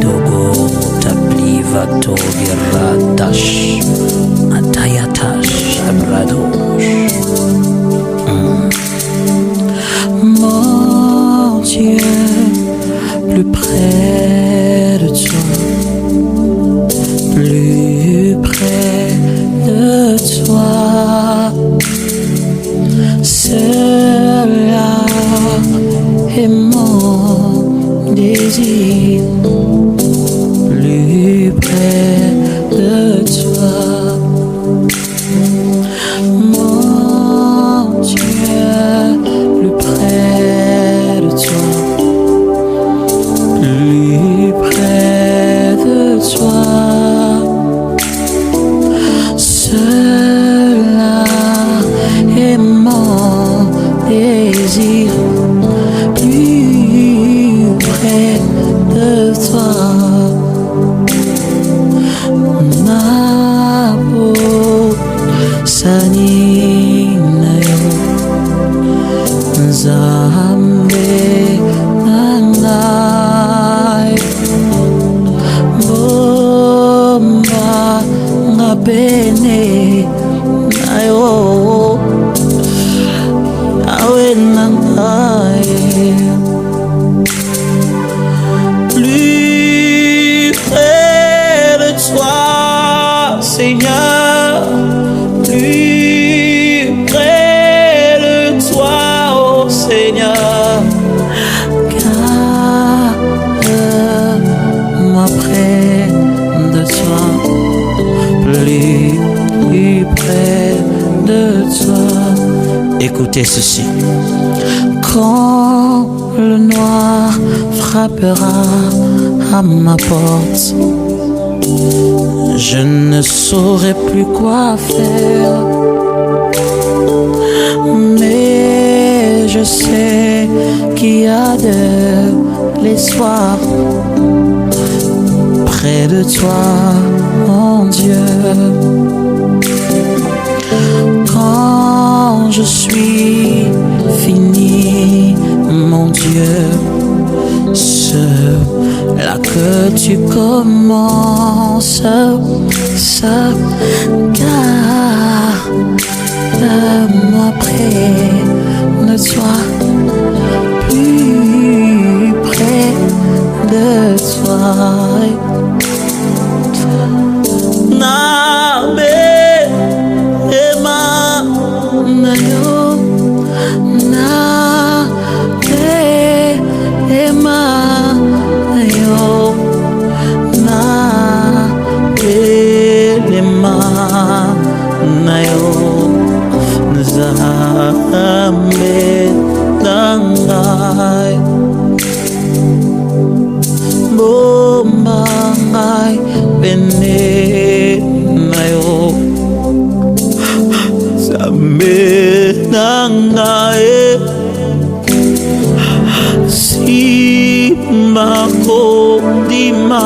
dogo taplivato viradash atayatash abradosh. Mon Dieu, plus près de toi, plus près de toi, cela est mon désir, plus près de toi, mon Dieu, plus près de toi, plus près de toi, cela est mon désir, plus près de toi. Napo saninayo Zambe nanay Bomba ngabene nayo Awe nanay plus près de toi, Seigneur, plus près de toi, oh Seigneur, garde-moi près de toi, plus près de toi. Écoutez ceci. Quand le noir frappera à ma porte, je ne saurai plus quoi faire, mais je sais qu'il y a de l'espoir près de toi, mon Dieu. Quand je suis fini, mon Dieu, cela que tu commences, garde-moi près de toi, plus près de toi. Nabe ema nayo na ema nayo na ema nayo Zambe nangai Bombangai bene nayo Zambe nangai Simbako dima.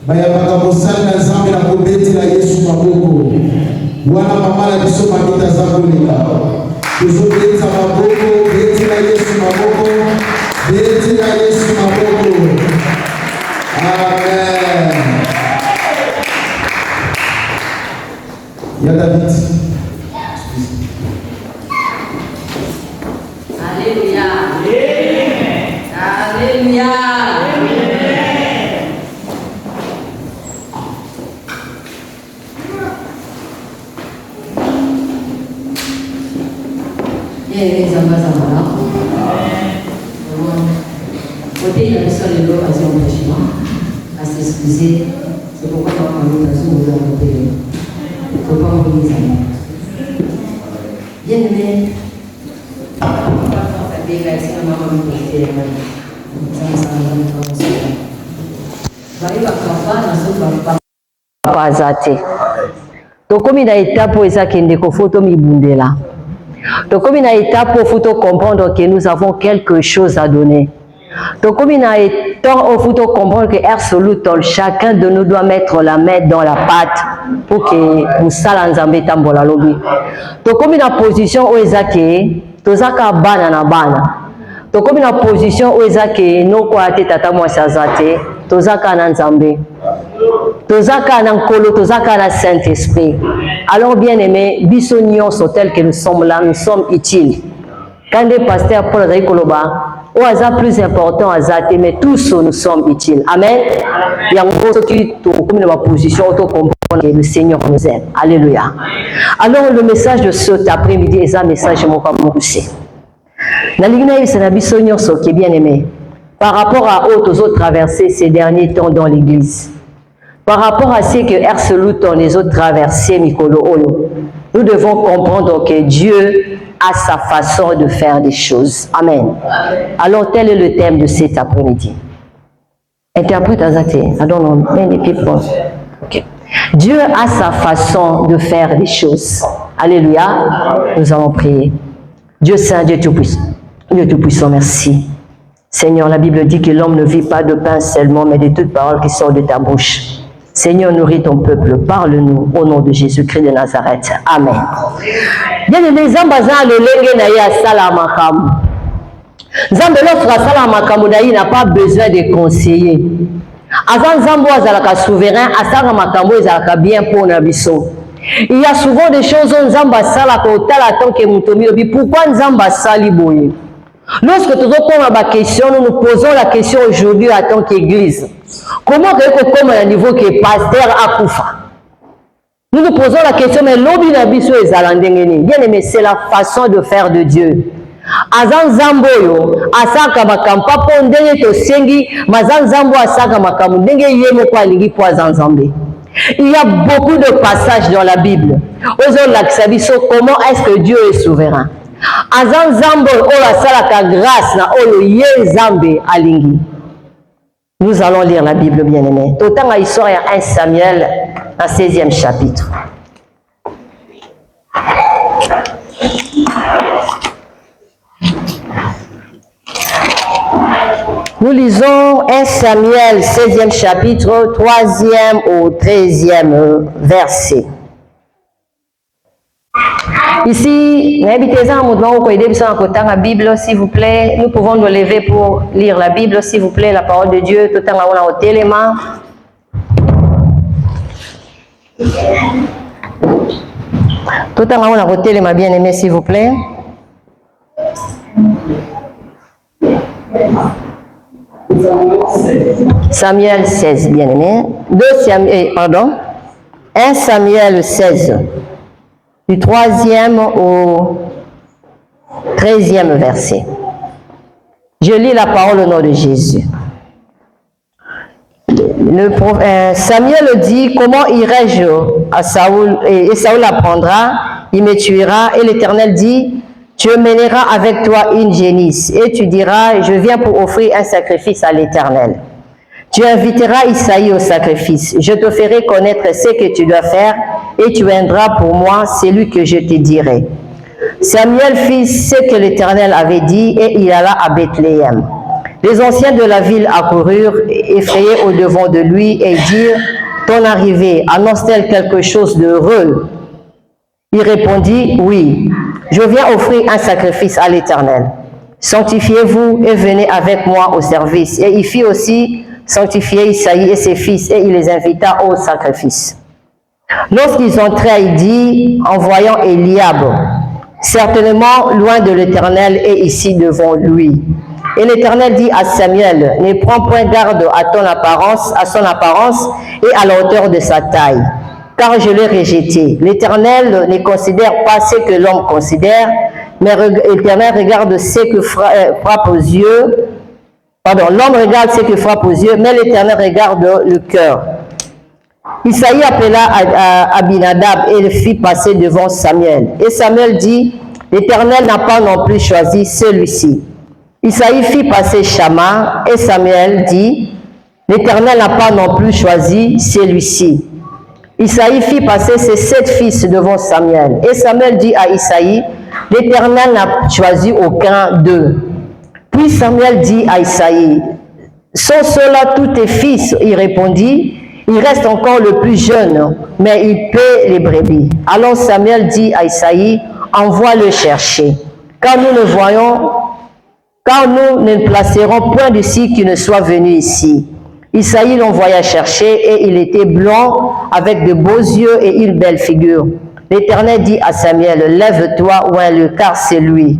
Baya baka bosana zambi na na biso mamita za koleka. Tozobetisa maboko, betela Yesu maboko, betela Yesu maboko. Amen. Ya David. Alléluia. Alléluia. Les ambassadeurs, côté il y a le sol de l'eau à son empêchement, à s'excuser, c'est pourquoi on va parler dans ce mouvement de paix. Il ne faut pas oublier ça. Bien aimé, pas athée. Donc comme il a étape pour ça qu'il ne faut pas m'y là. Donc comme il a étape pour comprendre que nous avons quelque chose à donner. Donc comme il a temps il faut comprendre que absolument chacun de nous doit mettre la main dans la pâte pour que nous salons en tambola lobby. Donc comme il a position où ezake tozaka bana na bana. Donc comme il a position où ezake no kwa tata moi sazate tozaka na nzambe. Tozaka na nkolo tozaka na Saint-Esprit. Alors bien aimé, biso nyonso tel que nous sommes là, nous sommes utiles. Quand des pasteurs Paul Azaki Koloba, au hasard plus important à Zate, mais tous nous sommes utiles. Amen. Il y a un gros qui comme dans ma position, auto comprendre que le Seigneur nous aime. Alléluia. Alors le message de cet après-midi est un message de mon aussi. Dans l'église, c'est un biso nyonso qui est bien aimé. Par rapport à autres traversées ces derniers temps dans l'église. Par rapport à ce que Erselouton les autres traversées, Mikolo Olo, nous devons comprendre que Dieu a sa façon de faire des choses. Amen. Alors, tel est le thème de cet après-midi. Interprète Azate. I don't know, many people. Okay. Dieu a sa façon de faire des choses. Alléluia. Nous allons prier. Dieu Saint, Dieu Tout-Puissant. Dieu Tout-Puissant, merci. Seigneur, la Bible dit que l'homme ne vit pas de pain seulement, mais de toute parole qui sort de ta bouche. Seigneur, nourris ton peuple. Parle-nous au nom de Jésus-Christ de Nazareth. Amen. Bien aimé, Zambaza le lengue na ya salamakamu. Zambe l'autre salamakamu na n'a pas besoin de conseiller. Avant Zambo azalaka souverain, asala makamu ezalaka bien pour Nabiso. Il y a souvent des choses où Zamba salaka otala tant que mutomi obi. Pourquoi Zamba sali boye? Lorsque nous avons la question, nous nous posons la question aujourd'hui en tant qu'église. Comment comme à un niveau que pasteur a Koufa? Nous nous posons la question, mais l'obi nabiso est alandengeni. Bien aimé, c'est la façon de faire de Dieu. Azan Zamboyo, asaka makampa pondenge to sengi, mazan Zambo asaka makamu ndenge yemo kwa lingi po azan Zambé. Il y a beaucoup de passages dans la Bible. Comment est-ce que Dieu est souverain? Azan Zambo ola salaka grâce na olo ye Zambé alingi. Nous allons lire la Bible, bien-aimés. Autant à histoire 1 Samuel, un 16e chapitre. Nous lisons 1 Samuel, 16e chapitre, 3e au 13e verset. Ici, s'il vous plaît, nous pouvons nous lever pour lire la Bible, s'il vous plaît, la parole de Dieu, tout en haut au téléma. Tout en haut au téléma, bien aimé, s'il vous plaît. Samuel 16, bien aimé. 1 Samuel 16. Du 3e au 13e verset. Je lis la parole au nom de Jésus. Samuel dit, comment irai-je à Saoul? Et Saoul apprendra, il me tuera. Et l'Éternel dit, tu mèneras avec toi une génisse. Et tu diras, je viens pour offrir un sacrifice à l'Éternel. Tu inviteras Isaïe au sacrifice. Je te ferai connaître ce que tu dois faire et tu viendras pour moi celui que je te dirai. Samuel fit ce que l'Éternel avait dit et il alla à Bethléem. Les anciens de la ville accoururent, effrayés au-devant de lui et dirent, ton arrivée annonce-t-elle quelque chose d'heureux? Il répondit, oui, je viens offrir un sacrifice à l'Éternel. Sanctifiez-vous et venez avec moi au service. Et il fit aussi sanctifier Isaïe et ses fils, et il les invita au sacrifice. Lorsqu'ils entrèrent, il dit, en voyant Eliab, certainement loin de l'Éternel et ici devant lui. Et l'Éternel dit à Samuel, ne prends point garde à ton apparence, à son apparence et à la hauteur de sa taille, car je l'ai rejeté. L'Éternel ne considère pas ce que l'homme considère, mais l'Éternel regarde ce que frappe aux yeux. Pardon, l'homme regarde ce que frappe aux yeux, mais l'Éternel regarde le cœur. Isaïe appela Abinadab et le fit passer devant Samuel. Et Samuel dit, l'Éternel n'a pas non plus choisi celui-ci. Isaïe fit passer Shama et Samuel dit, l'Éternel n'a pas non plus choisi celui-ci. Isaïe fit passer ses 7 fils devant Samuel. Et Samuel dit à Isaïe, l'Éternel n'a choisi aucun d'eux. Puis Samuel dit à Isaïe, sont ceux-là tous tes fils? Il répondit, il reste encore le plus jeune, mais il paie les brebis. Alors Samuel dit à Isaïe, envoie-le chercher, car nous ne placerons point d'ici qui ne soit venu ici. Isaïe l'envoya chercher, et il était blanc, avec de beaux yeux et une belle figure. L'Éternel dit à Samuel, lève-toi, oins-le, car c'est lui.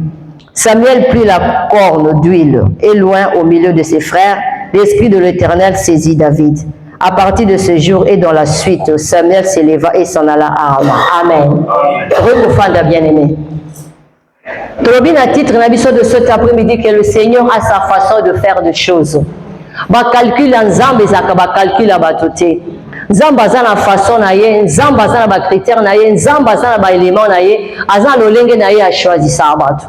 Samuel prit la corne d'huile, et loin au milieu de ses frères, l'Esprit de l'Éternel saisit David. À partir de ce jour et dans la suite, Samuel s'éleva et s'en alla à Rama. Amen. Recoufanda bien-aimé. Trobina titre n'abisso de cet après-midi que le Seigneur a sa façon de faire des choses. Ba calcul en Nzambe ezaka ba calcul à batoté. Nzambe aza na façon na ye, Nzambe aza na ba critères na ye, Nzambe aza na ba éléments na ye, aza lolenge na ye a choisi ça bato.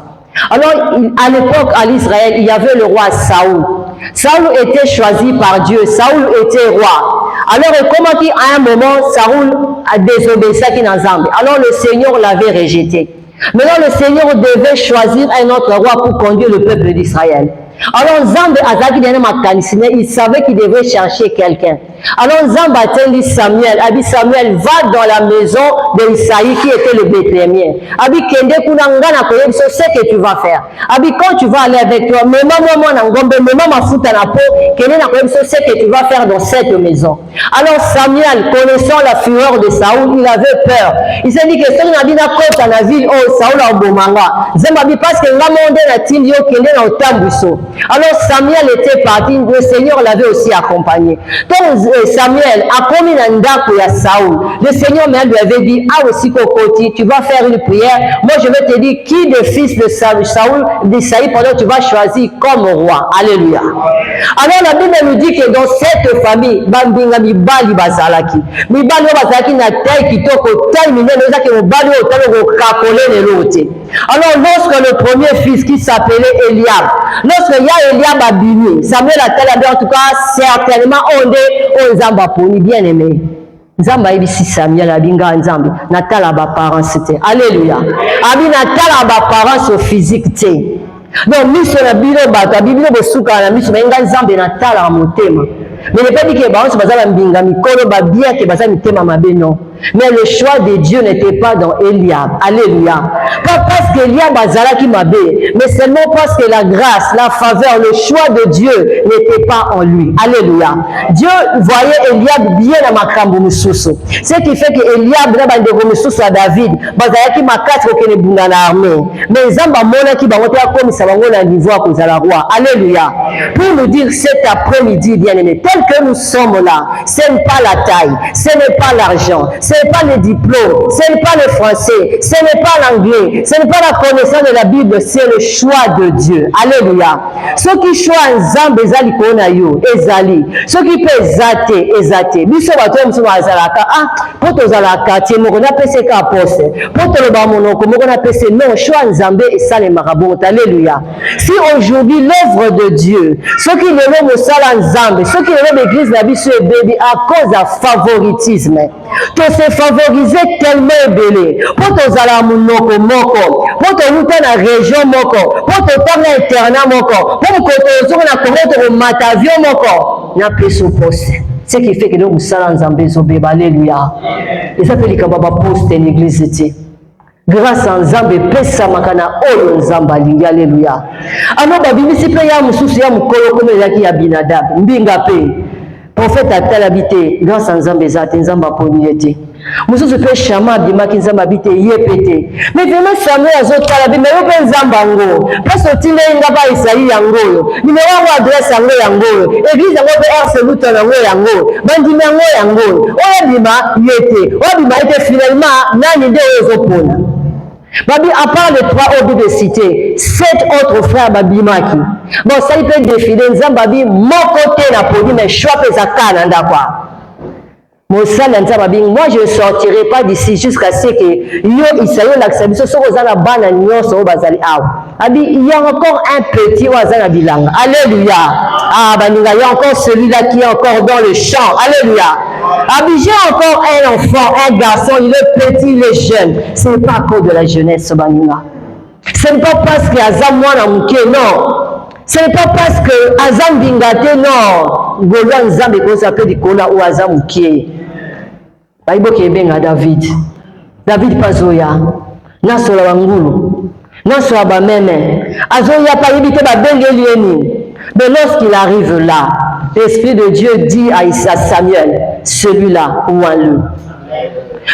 Alors à l'époque à l'Israël, il y avait le roi Saoul. Saoul était choisi par Dieu, Saoul était roi. Alors comment à un moment Saoul a désobéi à Nzambe. Alors le Seigneur l'avait rejeté. Maintenant le Seigneur devait choisir un autre roi pour conduire le peuple d'Israël. Alors Nzambe azaki dene makanisine, il savait qu'il devait chercher quelqu'un. Alors Nzambe a dit Samuel, Abi Samuel va dans la maison d'Isaïe qui était le Bethlémien. Abi kende kuna ngana koyebiso ce que tu vas faire. Abi quand tu vas aller avec toi, même moi na ngombe, même ma futa na po, kende na koyebiso ce que tu vas faire dans cette maison. Alors Samuel, connaissant la fureur de Saoul, il avait peur. Il s'est dit que si on a dit na kota na ville oh Saoul a bomanga. Zembabi parce que la monde na tindi yo kende na otambuso. Alors Samuel était parti, le Seigneur l'avait aussi accompagné. Donc Samuel a commis un ndako ya Saoul. Le Seigneur lui avait dit, ah aussi Kokoti, tu vas faire une prière. Moi je vais te dire qui de fils de Saoul, d'Isaïe, pendant tu vas choisir comme roi. Alléluia. Alors la Bible nous dit que dans cette famille, Bambinga Mibali Bazalaki. Mibali Bazalaki na taille qui toko taille minée, nous avons que Mibali au kakole ne l'autre. Alors lorsque le premier fils qui s'appelait Eliab, lorsque Eliab a bini, Samuel a tel en tout cas certainement on est Nzamba poni bien aimé. Nzamba ibisi Samuel abinga Nzamba natala ba parents c'était. Alléluia. Abi natala ba parents au physique té. Donc miso na bino bato bibino bosuka na miso benga Nzamba natala motema. Mais ne pas dire que baos bazala mbinga mikolo ba bien que bazala mitema mabe non. Mais le choix de Dieu n'était pas dans Eliab. Alléluia. Pas parce qu'Eliab bazala qui m'a bé, mais seulement parce que la grâce, la faveur, le choix de Dieu n'était pas en lui. Alléluia. Dieu voyait Eliab bien à Makambo Moussoussou. Ce qui fait que Eliab n'a pas de Moussoussou à David. Bazala qui m'a cassé au Kenebunga na armée. Mais Zamba Mona qui va monter comme ça va à niveau à cause de la roi. Alléluia. Pour nous dire cet après-midi, bien aimé, tel que nous sommes là, ce n'est pas la taille, ce n'est pas l'argent. Ce n'est pas le diplôme, ce n'est pas le français, ce n'est pas l'anglais, ce n'est pas la connaissance de la Bible, c'est le choix de Dieu. Alléluia. Ceux qui choisissent Nzambe ezali kona yo, ezali. Ceux qui peuvent ezate. Biso bato muso bazalaka, poto zalaka tie moko na pese ka poste. Poto le ba monoko moko na pese non, choix Nzambe et ça les marabouts. Alléluia. Si aujourd'hui l'œuvre de Dieu, ceux qui le veulent mosala Nzambe, ceux qui le veulent l'église na biso ebébi à cause de favoritisme. Se favoriser tellement belé pour te zala munoko moko pour te wuta na région moko pour te tanga internat moko pour que tu na connaître matavio moko na peso poste ce qui fait que nous musala nzambe zobeba. Alléluia. Et ça fait que baba poste l'église était grâce à Nzambe pesa makana oyo Nzamba lingi. Alléluia. Alors babimisi pe ya mususu ya mukolo comme yaki ya Binadab mbinga pe prophète a habité grâce à Nzambe zate Nzamba poni yete mususu pe Shama bimaki Nzamba habité yepete mais vraiment Samuel azotala bi mais yo pe Nzamba ngo parce que tinde ngaba Isaïe yango numéro wa adresse yango yango église yango pe RC Luton yango yango bandime yango oya bima yete oya bima yete finalement nani nde ozopona. Babi, à part les 3 autres de cité, 7 autres frères Babimaki. Bon, ça il peut défiler, Nzambabi, mon côté n'a pas dit, mais choix que ça calme, d'accord. Moi, je ne sortirai pas d'ici jusqu'à ce que yo Isaïe l'accepte. Il y a encore un petit Wazana Bilang. Alléluia. Ah, il y a encore celui-là qui est encore dans le champ. Alléluia. J'ai encore un enfant, un garçon, il est petit, il est jeune. Ce n'est pas à cause de la jeunesse, Banina. Ce n'est pas parce que Azam Mouanamouké, non. Ce n'est pas parce que Azam Bingate, non. Goulan Zam et qu'on s'appelle du Kola ou Azam Mouké. Bible qui est bien à David. David Pazoya. Nasola Wangulu. Nasola Bameme. Azoya pas évité Babengelieni. Mais lorsqu'il arrive là, l'Esprit de Dieu dit à Samuel, celui-là, ou à lui.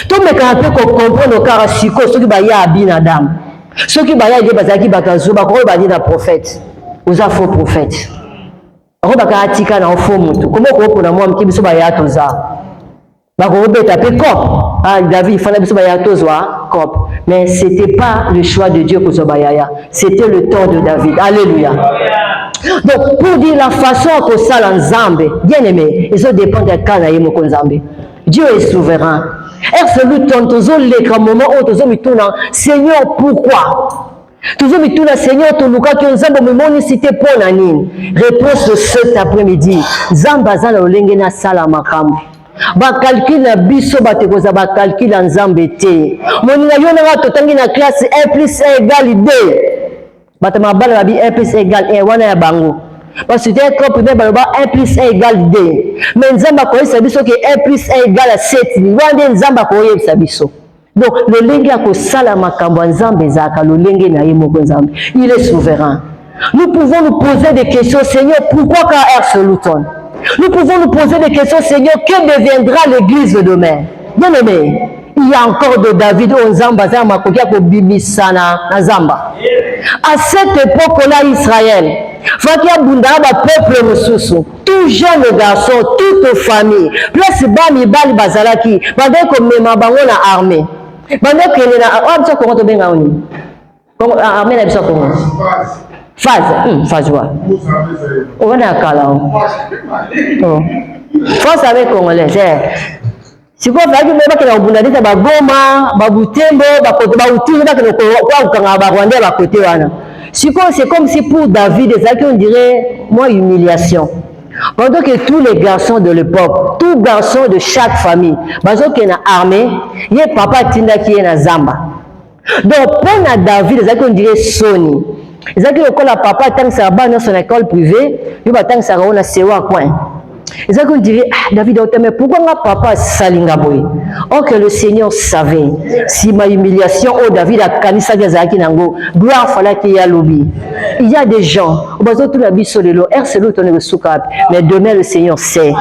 Tout le monde peut comprendre car ceux qui baillent à Binadam. Ceux qui baillent à Bazaki Bakazo, Bakoro Badi na prophète. Aux faux prophètes. Robaka Atika na faux mutu. Comment on peut moi qui biso baillent à Toza? Bakoro beta pe cop. Ah David, il fallait biso baillent à Toza, cop. Mais c'était pas le choix de Dieu pour Zobayaya. C'était le temps de David. Alléluia. Donc, pour dire la façon que ça l'ensemble, bien aimé, ils ont dépend de cas naïmo konzambe. Dieu est souverain. Et celui ton toujours l'écran moment où toujours me tourne, Seigneur, pourquoi? Toujours me tourne, Seigneur, ton luka qui ensemble me moni cité pour nanine. Réponse de cet après-midi. Zamba zala olengena sala makambo. Ba calcul na biso batekoza ba calcul nzambe te. Moninga yona wa totangi na classe 1 plus 1 égale 2. Batama bala babi 1 plus 1 égale 1 wana ya bango. Parce que c'est comme primaire baloba 1 plus 1 égale 2. Mais nzamba ko yesa biso ke 1 plus 1 égale 7. Wande nzamba ko yesa biso. Donc le lenge ya ko sala makambo nzambe zaka le lenge na yemo nzambe. Il est souverain. Nous pouvons nous poser des questions, Seigneur, pourquoi KR Luton? Nous pouvons nous poser des questions, Seigneur, que deviendra l'église de demain? Bien aimé, il y a encore de David au Nzamba, à cette époque-là, Israël, tout jeune garçon, toute famille, plus Bami Bali Bazalaki, pendant que mes mabangos na armée, pendant que les na comment tu benga oni, comment armée na bisa comment? Phase quoi? On va à Kala. Phase avec Congolais, si vous faites que vous avez des Goma, Babutembo, c'est comme si pour David, on dirait, moi, humiliation. Pendant que tous les garçons de l'époque, tous garçons de chaque famille, parce qu'il y a une armée, il y a papa Tinda qui est dans Zamba. Donc, pour David, on dirait Sony. Ils ont dit que le papa tant que ça va dans son école privée, il va tant que ça va dans sewa coin. Ils ont dit David, mais pourquoi mon papa salinga boy? Or que le Seigneur savait si ma humiliation au David a kanisa gazaki nango, gloire fallait qu'il y a lobby. Il y a des gens, tout la vie sur le lot, mais demain le Seigneur sait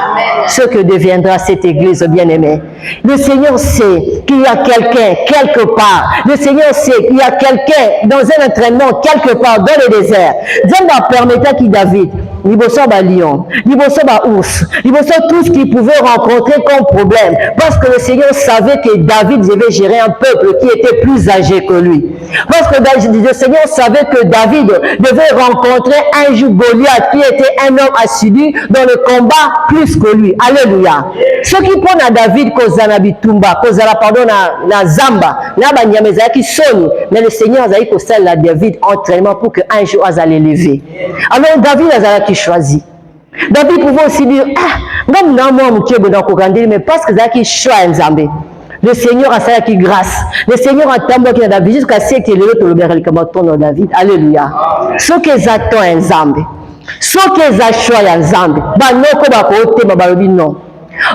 ce que deviendra cette église bien-aimée. Le Seigneur sait qu'il y a quelqu'un quelque part. Le Seigneur sait qu'il y a quelqu'un dans un entraînement quelque part dans le désert. Dieu m'a permis qu'il David, il bossa ba lion, il bossa ba ours, il bossa tout ce qu'il pouvait rencontrer comme problème. Parce que le Seigneur savait que David devait gérer un peuple qui était plus âgé que lui. Parce que le Seigneur savait que David devait rencontrer un jour Goliath qui était un homme assidu dans le combat plus que lui. Alléluia. Ce qui prend à David kozana bitumba, kozala pardon na zamba, na banyameza qui sonne, mais le Seigneur a dit que ça la David entraînement pour que un jour allait lever. Alors David a qui choisi. David pouvait aussi dire mais parce que Zaki choisit Nzambe. Le Seigneur a ça qui grâce. Le Seigneur a tambour qui a David jusqu'à ce que le autre le comme ton David. Alléluia. Ce que j'attends Nzambe. Ce que j'achète Nzambe. Ba noko ba ko te ba balobi non.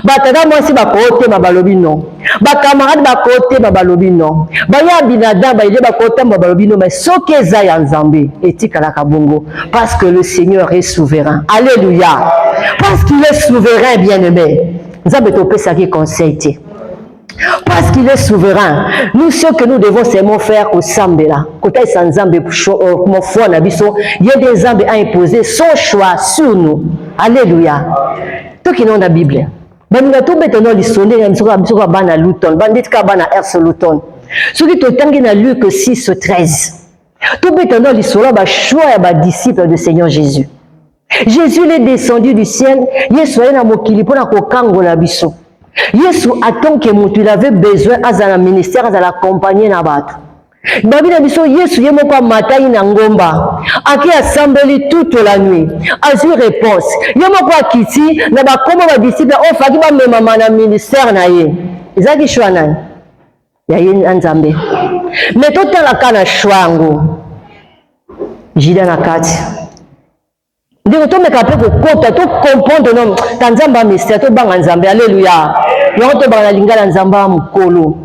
Batata moi si bakote mabalobi non. Ba camarade bakote mabalobi non. Ba ya binada ba ile bakote mabalobi non mais soki eza ya Nzambe etikala kabongo parce que le Seigneur est souverain. Alléluia. Parce qu'il est souverain bien-aimé. Nzambe topesa ki conseil te. Parce qu'il est souverain. Nous, ce que nous devons seulement faire au Sambela, côté sans Zambé, mon foi, il y a des Zambé à imposer son choix sur nous. Alléluia. Tout qui n'ont la Bible. Ben, tout béton, les sonner, même sur la banane à Luton, bandit cabane à Erse Luton. Ce qui te tangue n'a lu que 6 13. Tout béton, les sonner, bah, choix et disciple du Seigneur Jésus. Jésus est descendu du ciel, il est soigné dans mon kilipo, dans le kango la biso. Yesu attend que il avait besoin à un ministère à l'accompagner na bat. Babi na biso Yesu yemo kwa matai na ngomba. Aki assemblé toute la nuit. Azu réponse. Yemo kwa kiti na ba koma ba disciple o faki ba mema na ministère na ye. Ezaki shwana. Ya ye Nzambe. Mais tout la kana shwango. Jida na kati. Ndiko to meka pe ko kota to comprendre non tanzamba mystère to banga Nzambe alléluia. Yo to banga lingala Nzamba mukolo.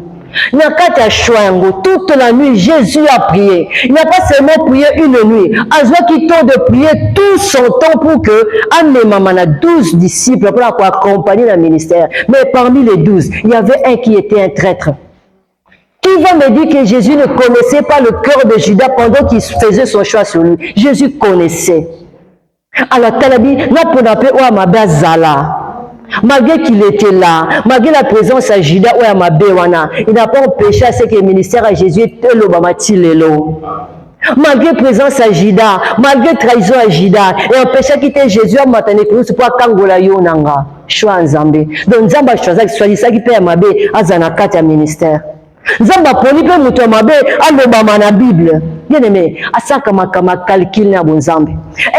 Na kati ya shwango toute la nuit Jésus a prié. Il n'a pas seulement prié une nuit, azwa ki temps de prier tout son temps pour que amema na 12 disciples pour accompagner le ministère. Mais parmi les 12, il y avait un qui était un traître. Qui va me dire que Jésus ne connaissait pas le cœur de Judas pendant qu'il faisait son choix sur lui? Jésus connaissait. Alors, Talabi, n'a pas pu ou Zala. Malgré qu'il était là, malgré la présence à Judas ou à Mabéwana, il n'a pas empêché à ce que le ministère à Jésus était le Bamati Lelo. Malgré la présence à Judas, malgré la trahison à Judas, et empêché qu'il était Jésus à Matane Cruz pour Kangola Yonanga. Choix Nzambe. Donc, Nzamba choisit que soit ça qui peut Mabé à Zanakata ministère. Nzamba poni pe muto Mabé à l'Obama na Bible. Bien aimé, à ça comme calcul na bon Nzambe.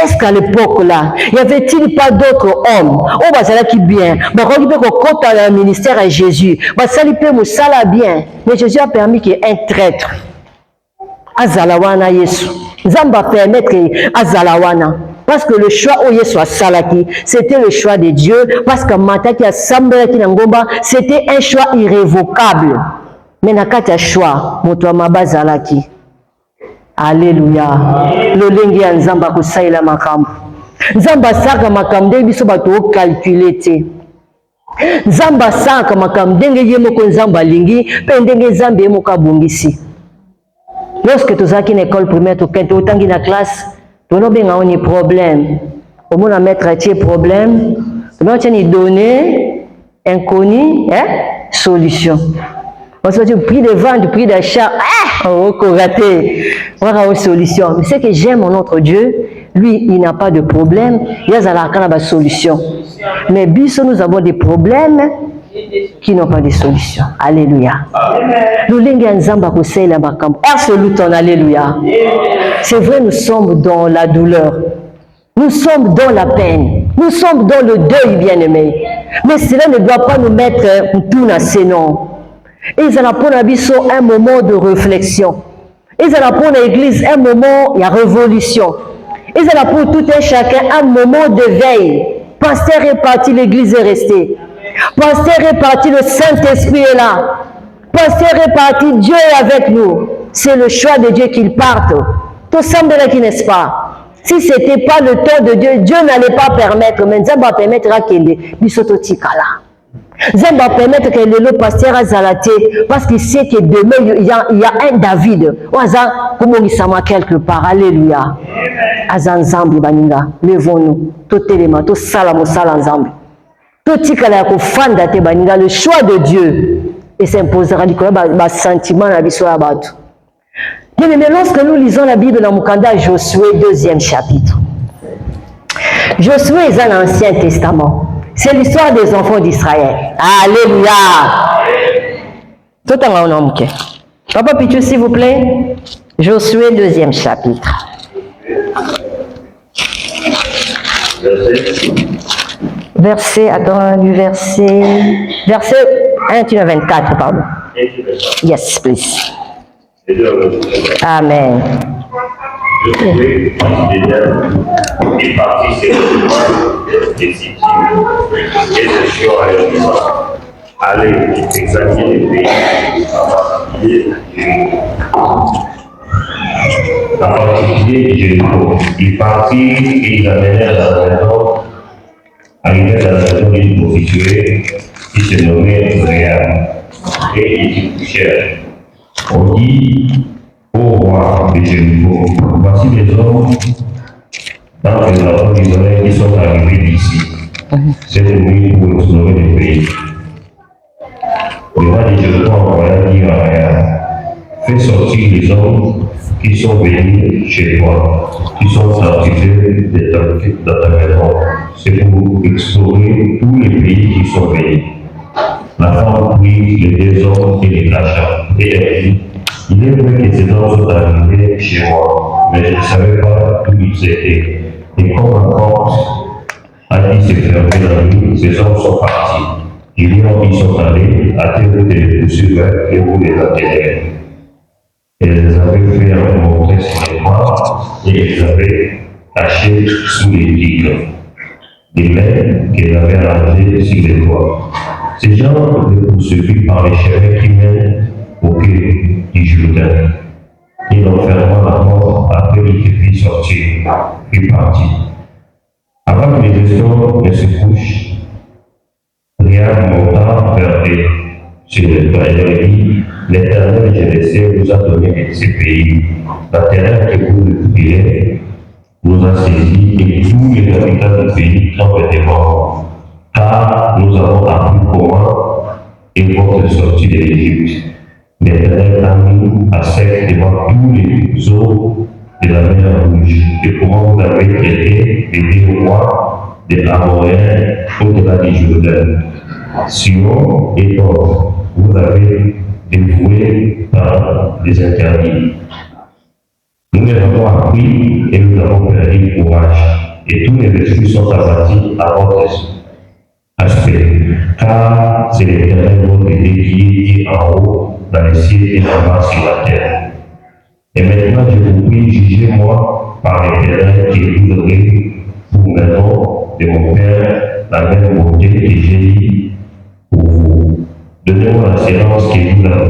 Est-ce qu'à l'époque là, y avait-il pas d'autres hommes? Oh bah ça là qui bien. Bah quand il peut qu'on à le ministère à Jésus, bah ça lui peut me sala bien. Mais Jésus a permis qu'il y ait un traître. Azalawana Yesu. Nzamba permettre Azalawana. Parce que le choix où Yesu a salaki, c'était le choix de Dieu. Parce que Mata qui a sambalaki qui n'angomba, c'était un choix irrévocable. Mais nakati a choix, moto amaba zalaki. Alléluia. Le lengi ya Nzamba kosaila makambo. Nzamba saka makambo ndenge biso bato calculer te. Nzamba saka makambo ndenge ye moko Nzamba lingi pe ndenge Nzambe ye moko abongisi. Lorsque tu zaki na école primaire tu kente otangi na classe, tu no benga oni problème. Au moins mettre à tier problème, tu no tieni donner inconnu, solution. Parce que tu prix de vente, du prix d'achat, on va rater. On va avoir une solution. Mais ce que j'aime en notre Dieu, lui, il n'a pas de problème. Il y a la solution. Mais bis, nous avons des problèmes qui n'ont pas de solution. Alléluia. Nous Alléluia. C'est vrai, nous sommes dans la douleur. Nous sommes dans la peine. Nous sommes dans le deuil, bien-aimé. Mais cela ne doit pas nous mettre tout à ces noms. Ils ont pour un moment de réflexion. Ils ont pour l'église un moment, il y a révolution. Ils ont pour tout un chacun un moment de veille. Pasteur est parti, l'église est restée. Pasteur est parti, le Saint-Esprit est là. Pasteur est parti, Dieu est avec nous. C'est le choix de Dieu qu'il parte. Tout semble là qui n'est-ce pas. Si ce n'était pas le temps de Dieu, Dieu n'allait pas permettre, mais Dieu va permettre qu'il y ait Dieu va permettre que le pasteur a zalaté parce qu'il sait que demain il y a un David. Comment il s'en quelque part. Alléluia. Azanzambi baninga. Levons-nous. Tout élément, tout salamo salanzambi. Tout tikala ko fanda te baninga. Le choix de Dieu et s'imposera du sentiment à l'histoire batu. Mais lorsque nous lisons la Bible dans Mukanda Josué 2e chapitre. Josué est dans l'Ancien Testament. C'est l'histoire des enfants d'Israël. Alléluia. Tout en nom. Papa Pichu, s'il vous plaît. Josué 2e chapitre. Verset 1 à 24, pardon. Yes, please. Amen. Josué, fils de Nun, est parti se des Sittim. Et Josué a dit, allez, examiner le pays, en particulier Jéricho. Il partit et il amenait dans la maison, arrivé dans la maison d'une prostituée qui se nommait Réam, et ils y couchèrent. On dit au roi de Jéricho, voici les hommes dans les enfants d'Israël qui sont arrivés d'ici. C'est nuit pour explorer le pays. Le roi de Jéricho envoya dire à Réam, fais sortir les hommes qui sont venus chez toi, qui sont sanctifiés dans ta maison. C'est pour explorer tous les pays qui sont venus. La femme prit les deux hommes et les cacha, et elle dit, il est vrai que ces hommes sont arrivés chez moi, mais je ne savais pas d'où ils étaient. Et comme un conte a dit se fermer la nuit, ces hommes sont partis. Ils sont allés à terre de les poursuivre et vous les atteindrez. Et les avaient fait remonter sur les bras et les avaient cachés sous les digues, des mains qu'elles avaient rangées sur les doigts. Ces gens les poursuivirent par les chemins qui mènent au pied du Jourdain. Ils l'enfermèrent la mort après qu'il fit sortir, puis partit. Avant que les espions ne se couchent, Réam monta vers eux sur le toit et leur dit, l'Éternel, je le sais, vous a donné ces pays. La terre que vous récupérez nous a saisis et tous les habitants du pays ont été morts. Car nous avons appris comment est votre sortie de l'Égypte. L'Éternel a mis à sec devant tous les eaux de la mer Rouge. Et comment vous avez traité les deux rois des Amoréens au-delà du Jourdain. Sion et Og, vous avez dévoué par les interdits. Nous les avons appris et nous avons perdu courage. Et tous les esprits sont abattus à votre aspect. Car c'est l'Éternel votre Dieu qui est en haut dans les cieux et en bas sur la terre. Et maintenant, je vous prie, jugez-moi par l'Éternel qui vous donné pour maintenant de mon Père la même bonté que j'ai dit pour vous. Donnez-moi la séance que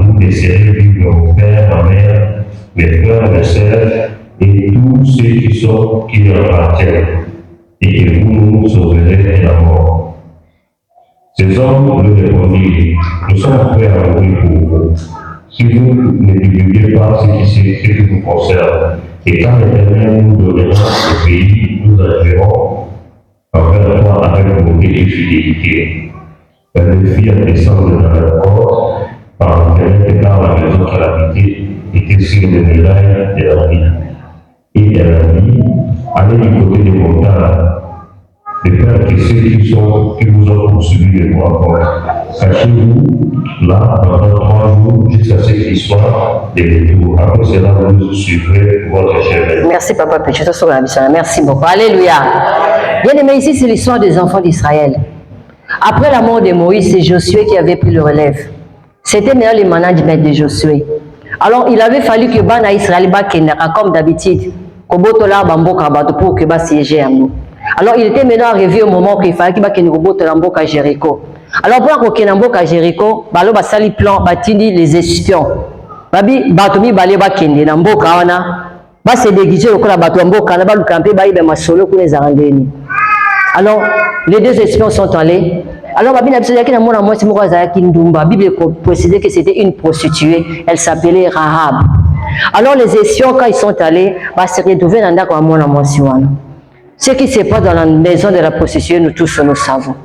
vous laisserez vivre mon Père, ma mère, mes frères, mes sœurs et tous ceux qui leur appartiennent, et que vous nous sauverez de la mort. Ces hommes lui répondirent, nous sommes prêts à mourir pour vous. Si vous ne divulguez pas ce qui vous concerne, et quand l'Éternel nous donnera ce pays, nous agirons envers toi avec beauté et fidélité. Elle le fit descendre dans la porte par le fenêtre car la maison qu'elle habitait était sur les murailles de la ville. Et elle a dit, allez du côté des montagnes, de faire que ceux qui vous ont poursuivi ne vous rapportent. Cachez-vous là pendant 3 jours jusqu'à ce qu'il soit de retour. Après cela, vous suivrez votre chemin. Merci Papa Péché, merci beaucoup. Alléluia. Bien aimé, ici c'est l'histoire des enfants d'Israël. Après la mort de Moïse, c'est Josué qui avait pris le relève. C'était maintenant le management de Josué. Alors il avait fallu que Bana Israël Bakendaka comme d'habitude, Kobotola Bamboka Bato pour que Ba siéger à nous. Alors il était maintenant arrivé au moment qu'il fallait qu'il y ait un à Jéricho. Alors pour qu'il y ait un à Jéricho, Balo Basali plan, Batini les espions. Babi Batomi Balé Bakende, Namboka Wana, Bas se déguiser au Kola Batomboka, Naba Lukampe Baïbe Masolo pour les Arandéni. Alors les deux espions sont allés. Alors Babi Nabisaki n'a pas moi c'est moi Zayaki Ndumba. La Bible précisait que c'était une prostituée. Elle s'appelait Rahab. Alors les espions quand ils sont allés, bah se retrouver dans la Mona Monsiwana. Ce qui se passe dans la maison de la prostituée, nous tous nous savons.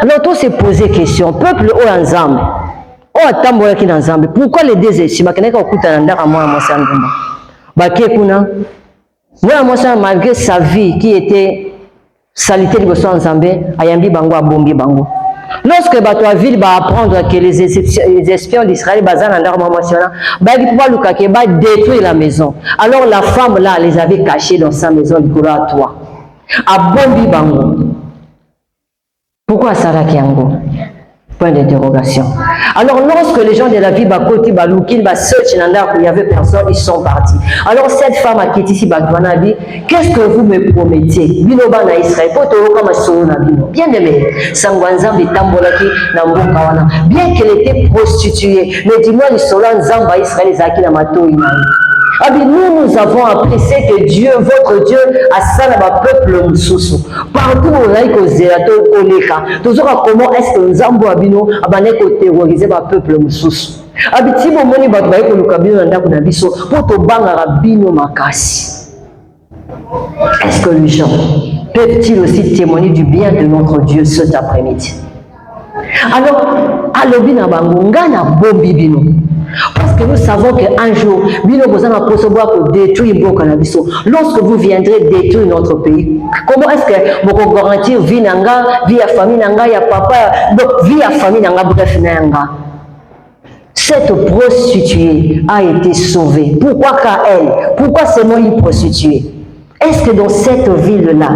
Alors tous se poser question, peuple ou ensemble, ou attendre qui ensemble. Pourquoi les deux espions? Bah qu'est-ce qu'on coûte dans la Mona Monsiwana? Bah qu'est-ce qu'on a? Mona Monsiwana malgré sa vie qui était salité de besoin ensemble, ayambi bango a bombi bango. Lorsque la ville va apprendre que les espions d'Israël va détruire la maison. Alors la femme là les avait cachés dans sa maison du courant à toi. A bombi bango. Pourquoi ça là kiango? Point d'interrogation. Alors, lorsque les gens de la vie, Bakoti, Baloukin, Basearch, il n'y avait personne, ils sont partis. Alors, cette femme a quitté ici, Bakwana, dit, qu'est-ce que vous me promettez? Binobana Israël, bien aimé, Sangwanzambi Tambolaki, Nambokawana, bien qu'elle était prostituée, mais dis-moi, les Solan Zamba Israël, Zaki Namato, nous avons appris, c'est que Dieu, votre Dieu, a ça dans le peuple Moussoussou. Partout où on a eu comment est-ce que nous avons terroriser le peuple Moussoussou? Est-ce que les gens peuvent-ils aussi témoigner du bien de notre Dieu cet après-midi? Alors, alobina bangonga na bombi bino. Parce que nous savons qu'un jour, lorsque vous viendrez détruire notre pays, comment est-ce que vous garantir vie nanga, vie à famille nanga, ya papa, donc vie à famille nanga, bref nanga. Cette prostituée a été sauvée. Pourquoi qu'à elle? Pourquoi seulement une prostituée? Est-ce que dans cette ville-là,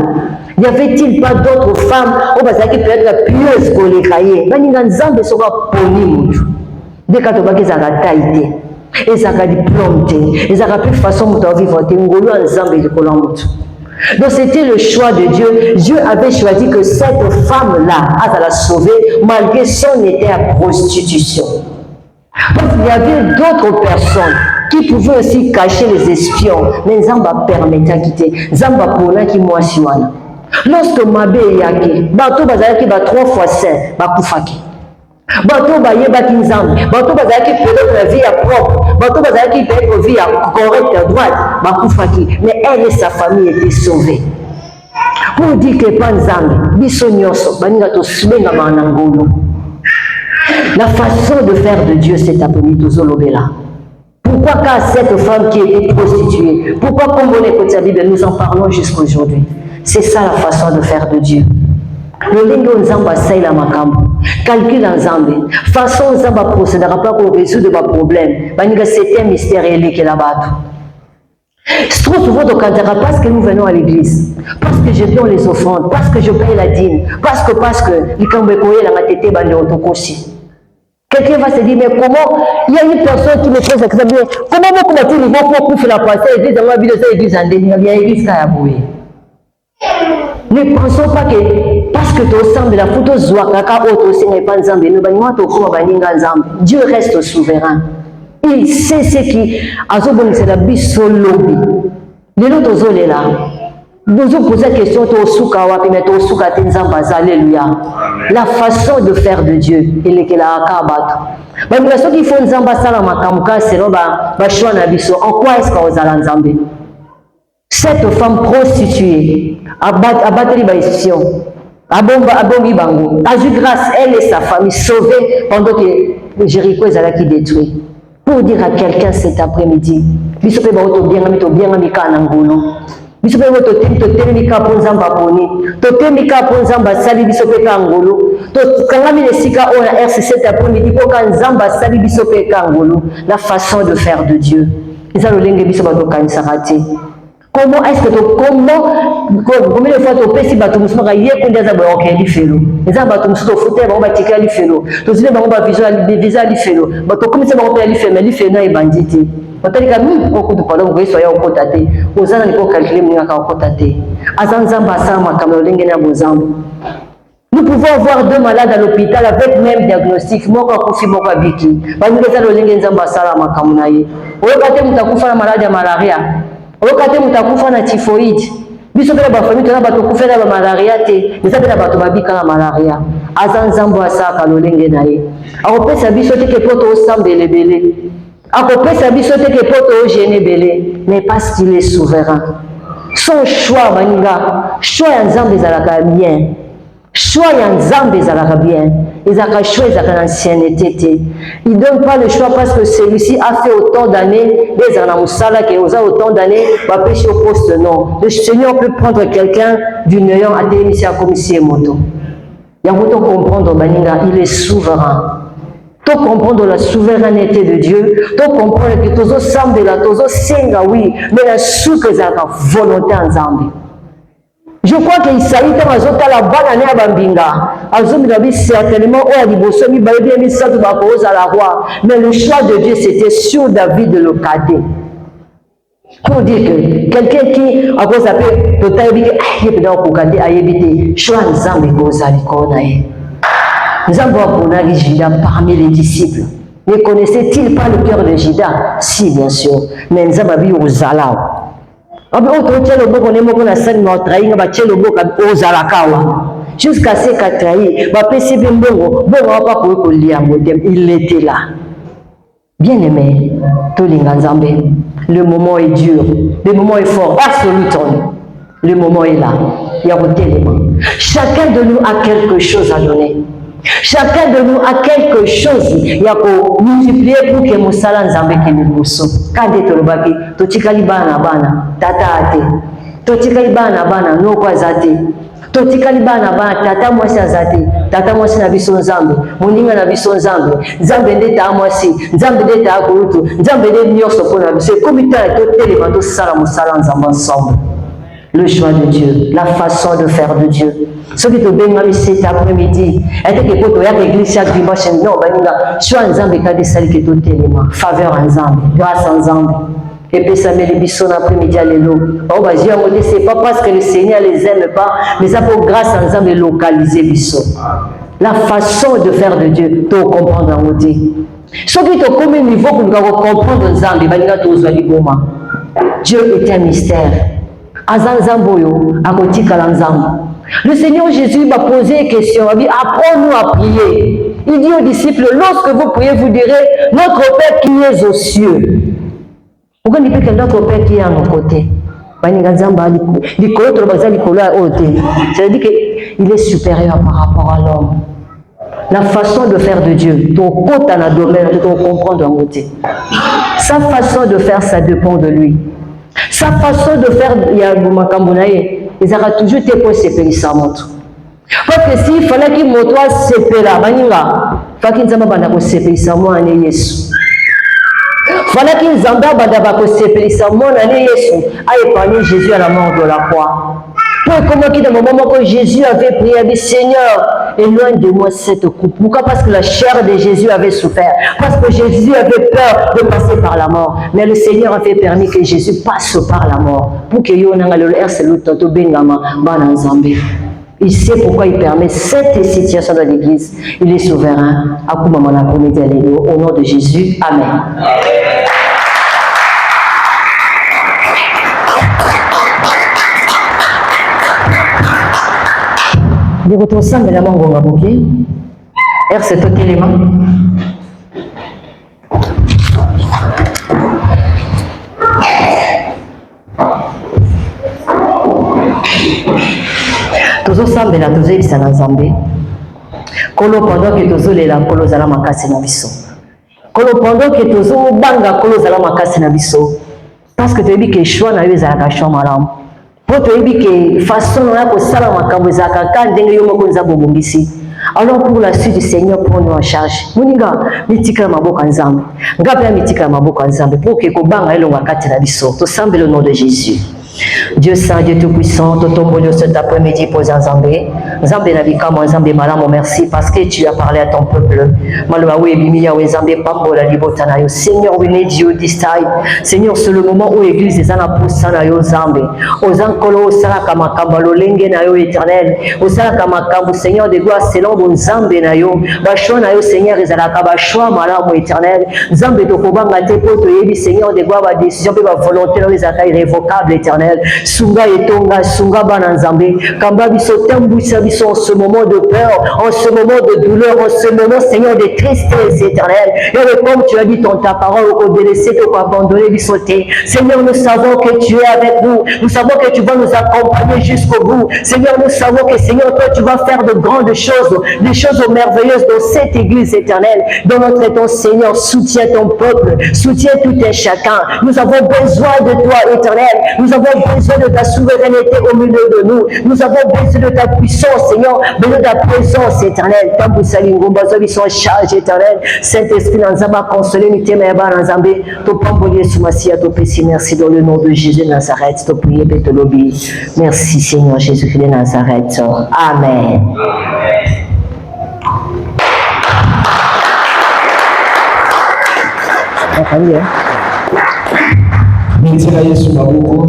n'y avait-il pas d'autres femmes qui peut-être pieuses pour les cahiers? Dès que tu vas qu'ils ont taillé, ils ont diplômé, ils ont plus façon de vivre, donc c'était le choix de Dieu. Dieu avait choisi que cette femme-là, à la sauver malgré son état à prostitution. Donc il y avait d'autres personnes qui pouvaient aussi cacher les espions, mais Zamba permettait à quitter. Zamba pona qui moi siwana. Lorsque Mabé yaki, bateau bazaki ba 3 fois 5, ba kufaki. Bateau bayebaki nzambe, bateau bazaki peut-être la vie à propre, bateau bazaki peut-être vie à correcte à droite, bakufaki, mais elle et sa famille étaient sauvées. Pour dire que pas nzambe, biso nyoso, baninga to subenga manangolo. La façon de faire de Dieu cet après-midi tozolobela. Pourquoi qu'à cette femme qui était prostituée, pourquoi comme on écoute sa Bible, nous en parlons jusqu'à aujourd'hui? C'est ça la façon de faire de Dieu. Le lingo nzamba saïla makambo. Calcul nzambe. Façon nzamba procédera pas pour résoudre des problèmes. C'est un mystère qui est là-bas. Trop souvent, on ne cantera parce que nous venons à l'église, parce que je donne les offrandes, parce que je paye la dîme, parce que quelqu'un va se dire, mais comment il y a une personne qui me pose la question, comment vous vont faire la pensée et dire, dans la vie de cette église, il y a une église qui a boué. Ne pensons pas que parce que tu sens de la photo, Dieu reste souverain. Il sait ce qui a c'est la bise lobby. Les autres sont là. Nous avons posé la question alléluia. La façon de faire de Dieu, il est que la akabat. Mais ceux qui font nzamba sala makamuka selon ba choix na biso. En quoi est-ce qu'on a nzambe? Cette femme prostituée a battu les institutions, a bombi bango, a eu grâce elle et sa famille sauvée pendant que Jéricho est qui détruit. Pour dire à quelqu'un cet après-midi, bisope ba oto bien amika nangolo. Bisope ba oto temika ponzamba poni, to temika ponzamba sali bisope kangolo. To kangami lesika ona RC cet après-midi ko kanzamba sali bisope kangolo. La façon de faire de Dieu. Ils ont le lingue bisope do kanisarati. Comment est-ce que combien de fois tu peux si bateau musulman y est qu'on des abonnés ok du félo les abattons musulmans foutent bon bâtir du félo tous les bon visual du félo bateau comme c'est bon pour aller faire mais du félo est bandité bateau comme beaucoup de pardon vous soyez au côté aux ans il faut calculer mon account côté azanzamba sama comme le lingue na bozambe. Nous pouvons avoir 2 malades à l'hôpital avec même diagnostic moi quand confie mon babiki ba nous les le lingue nzamba sala makamunaye au côté mutakufa na maladie ya malaria okate mutakufa na typhoïde biso pela ba famille tona bato kufa na malaria te mais ça pela bato babika na malaria azanzambo asaka lolenge na ye akopesa biso te ke poto osambele belé akopesa biso te ke poto ogene belé mais parce qu'il est souverain son choix baninga choix ya nzambe ezalaka bien choix ya nzambe ezalaka bien ezalaka choix ezalaka na ancienneté. Il ne donne pas le choix parce que celui-ci a fait autant d'années des anamoussala qui a autant d'années va pêcher au poste non. Le Seigneur peut prendre quelqu'un du néant à démissionner à commissaire moto. Il y a autant comprendre baninga il est souverain. Tout comprendre la souveraineté de Dieu, tout comprendre que tous ensemble là tous senga oui mais la sous que ezalaka volonté ensemble. Je crois qu'il s'agit de la bonne année à Bambinga. Certainement, mais le choix de Dieu, c'était sur David le cadet. Pour dire que quelqu'un qui a cause appelé total parmi les disciples. Ne connaissait-il pas le cœur de Judas? Si, bien sûr. Mais nous avons aux Zalao. Jusqu'à ce qu'il trahi, il était là. Bien aimé, le moment est dur, le moment est fort, absolument. Le moment est là. Il y a un élément. Chacun de nous a quelque chose à donner. Chacun de nous a quelque chose. Il y a pour multiplier pour que nous salan zambe qui nous poussons. Quand tu es baki, tu tikali bana tata ate. Tu tikali bana no kwa zate. Tu tikali bana tata mwasi azate. Tata mwasi na biso nzambe. Moninga na biso nzambe. Nzambe ndeta mwasi. Nzambe ndeta akurutu. Nzambe ndeta nyoso pona biso. Comme tu as tout élément de salam musala nzambe ensemble. Le choix de Dieu, la façon de faire de Dieu. Ce qui te bénit cet après-midi, et que pour toi, l'église chaque dimanche, non, choix ensemble, quand il s'agit de tout élément, faveur ensemble, grâce ensemble. Et puis ça met les bissons après-midi à l'élo. Oh, bah, c'est pas parce que le Seigneur les aime pas, mais ça pour grâce ensemble localiser les bissons. La façon de faire de Dieu, tu comprendre en côté. Ce qui te comme niveau pour nous comprendre ensemble, Dieu est un mystère. Le Seigneur Jésus m'a posé une question. Il dit, apprends-nous à prier. Il dit aux disciples, lorsque vous priez, vous direz, notre Père qui est aux cieux. Pourquoi il dit que notre Père qui est à nos côtés? C'est-à-dire qu'il est supérieur par rapport à l'homme. La façon de faire de Dieu, ton côté à la domaine, de comprendre en côté. Sa façon de faire, ça dépend de lui. Sa façon de faire, il y a ils auront toujours été pour séparer sa montre. Parce que s'il fallait qu'il montre séparer la manière, il fallait qu'il séparer sa montre en Jésus. Il fallait qu'il séparer sa montre en Jésus, à épargner Jésus à la mort de la croix. Comment qu'il, dans le moment que Jésus avait prié, il dit Seigneur, éloigne de moi cette coupe. Pourquoi? Parce que la chair de Jésus avait souffert. Parce que Jésus avait peur de passer par la mort. Mais le Seigneur avait permis que Jésus passe par la mort. Pour que il sait pourquoi il permet cette situation dans l'église. Il est souverain. Au nom de Jésus. Amen. De votre sang, mais la main, on va boucler. R, c'est tout élément. Toujours ça, mais la deuxième, c'est la Zambie. Kolo pendant que toujours les la kolo zala makasi na biso. Kolo pendant que toujours banga kolo zala makasi na biso. Parce que tu dis que choix na yo zala ka choix malam. Pour te dire que façon là pour ça la makambo zaka quand ndenge yo moko nza bobombisi. Alors pour la suite du Seigneur prend-nous en charge. Muninga mitika maboka nzambe. Ngapya mitika maboka nzambe pour que ko banga elo wakati na biso. To sambe le nom de Jésus. Dieu Saint, Dieu Tout-Puissant, Totombolo cet après-midi pour Zambé. Zambé Nabikamo, Zambé Malamo, merci parce que tu as parlé à ton peuple. Maloawe, Bimia, Zambé Pambola, Libotanayo. Seigneur, we need you this time. Seigneur, c'est le moment où l'église est en Apostanayo, Zambé. Aux Ankolo, Salaka Makambalo, Lenge Nayo éternel. Aux Salaka Makambo, Seigneur de gloire, c'est l'homme de Zambé Nayo. Bachon Nayo, Seigneur, Ezalaka Bachon, Malamo éternel. Zambé Tokobanga, Tepo, Yebi, Seigneur de gloire, ma décision, ma volonté, les irrévocable éternel. Sunga et Tonga, Sunga Bananzambe, Kamba biso Tambouissa biso en ce moment de peur, en ce moment de douleur, en ce moment, Seigneur, de tristesse éternelle. Et comme tu as dit dans ta parole, au délaissé, au abandonné, bissoté. Seigneur, nous savons que tu es avec nous. Nous savons que tu vas nous accompagner jusqu'au bout. Seigneur, nous savons que, Seigneur, toi, tu vas faire de grandes choses, des choses merveilleuses dans cette église éternelle. Dans notre temps, Seigneur, soutiens ton peuple, soutiens tout et chacun. Nous avons besoin de toi, éternel. Nous avons besoin de ta souveraineté au milieu de nous. Nous avons besoin de ta puissance Seigneur, besoin de ta présence éternelle. Tambu salingo, bazo bi son charge éternelle. Saint-Esprit, dans Zamba, consoler, nous t'aimer, dans Zambé, to pambolier sous Massia, to pessi, merci dans le nom de Jésus de Nazareth, to prier, to lobby. Merci Seigneur Jésus-Christ de Nazareth. Amen. Merci à Yesu maboko.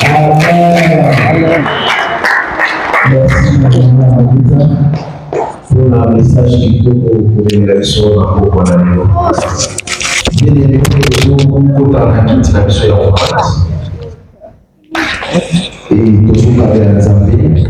Amen. Merci pour la message qui peut pour l'élection à Bokonanelo. Bien aimé, nous dans la mission de France. Et toujours avec la Zambie.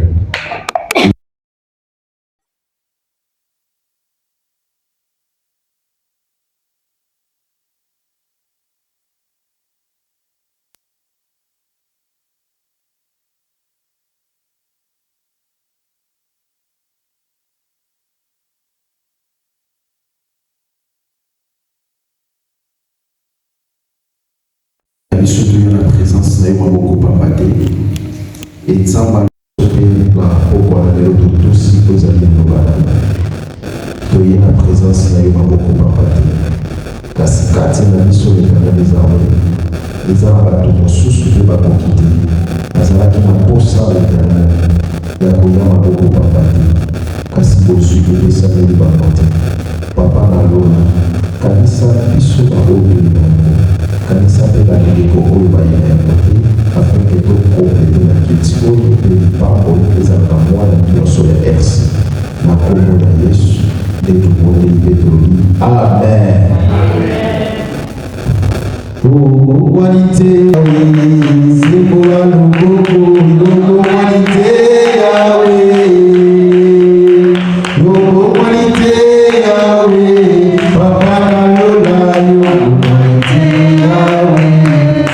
Surtout la présence n'a pas beaucoup papaté et ça m'a sauvé la pourquoi les autres tous ils allaient nous battre. Donc la présence n'a pas beaucoup papaté. Parce que quand on a mis sur les arbres tout sous ne pas quitter. Parce que là qui m'a pour ça il y a beaucoup papaté. Parce que vous suivez ça ne va pas. Papa n'a l'eau. Kanisa biso baoyo kanisa mpe bandeko oyo bayina côté afin que tokomplete na kiti oyo mpe lipango ezalaka mwana nyonso ya ers na kombo na Yesu nde tomoni mpe tolobi amen. Qualité simbola loboko lobo qualité Yahweh lobo qualité Yahweh papa na lola yo qualité Yahweh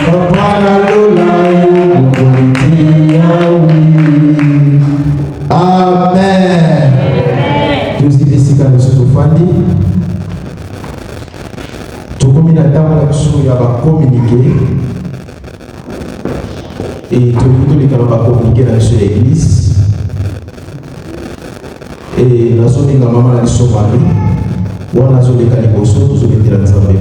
papa na lola yo qualité Yahweh. Amen. Dieu dit ici quand nous sommes fandis tokomi na ntango na biso ya bakommunike et toleka na bakommunike na biso ya église et nazolinga mama na biso mami wana azoleka liboso tozobetela nzambe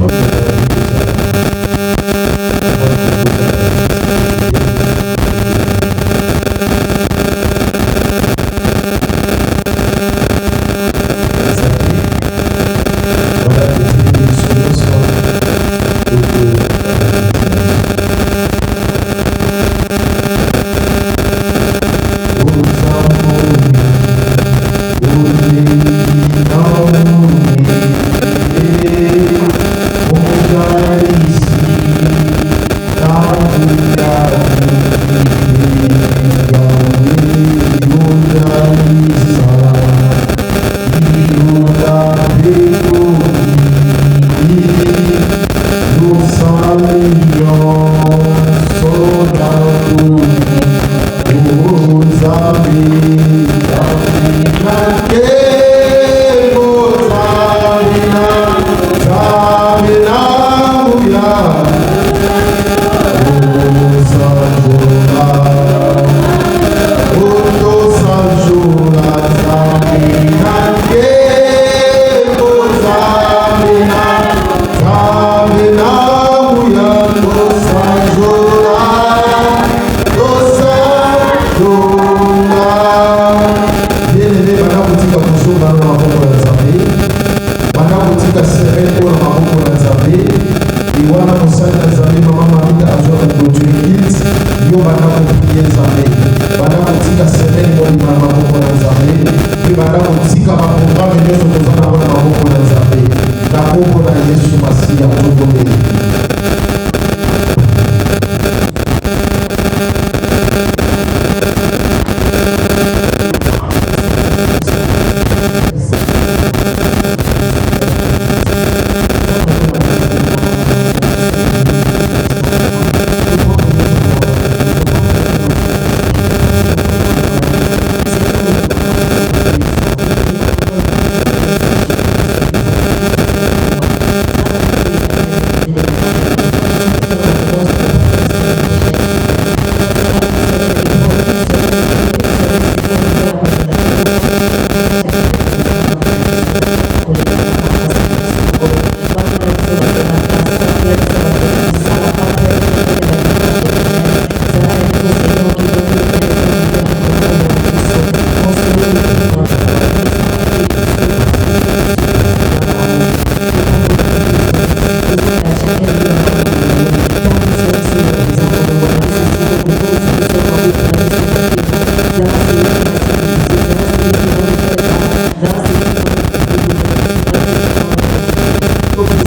Nous